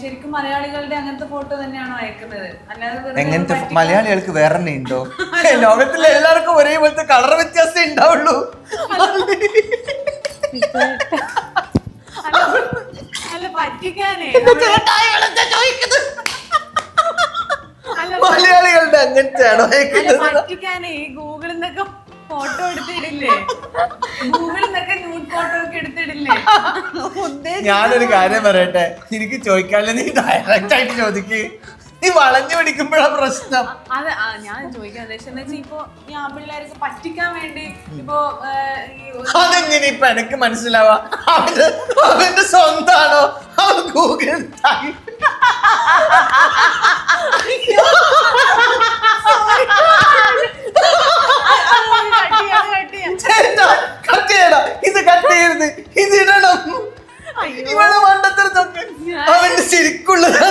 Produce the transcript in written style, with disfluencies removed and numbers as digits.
ശരിക്കും മലയാളികളുടെ അങ്ങനത്തെ ഫോട്ടോ തന്നെയാണോ അയക്കുന്നത്? അല്ലാതെ എങ്ങനത്തെ മലയാളികൾക്ക് വേറെ തന്നെ ഉണ്ടോ? ലോകത്തിലെ എല്ലാവർക്കും ഒരേപോലത്തെ കളർ വ്യത്യാസം ഉണ്ടാവുള്ളൂ. അല്ല പറ്റിക്കാനേ മലയാളികളുടെ അങ്ങനത്തെയാണോ പറ്റിക്കാനേ ഈ ഗൂഗിളിൽ നിന്നൊക്കെ ഫോട്ടോ എടുത്തിടില്ലേ? ഗൂഗിളിൽ നിന്നൊക്കെ ന്യൂഡ് ഫോട്ടോ ഒക്കെ എടുത്തിടില്ലേ? ഞാനൊരു കാര്യം പറയട്ടെ, എനിക്ക് ചോദിക്കാല്ലേ, നീ ഡയറക്റ്റ് ആയിട്ട് ചോദിക്ക്. നീ വളഞ്ഞു പിടിക്കുമ്പോഴാ പ്രശ്നം. അതെ, ഞാൻ ചോദിക്കാൻ ഉദ്ദേശിച്ചെന്ന് ഇപ്പൊ ഈ ആൺപിള്ളേരൊക്കെ പറ്റിക്കാൻ വേണ്ടി ഇപ്പൊ അതെങ്ങനെ ഇപ്പൊ എനിക്ക് മനസ്സിലാവാ? അവന്റെ സ്വന്തമാണോ? അവൻ ഗൂഗിൾ ഇത് കട്ട് ചെയ്യരുത്, ഇത് ഇടണം. ഇവള് മണ്ടത്തരത്തൊക്കെ അവന്റെ ശരിക്കുള്ളത്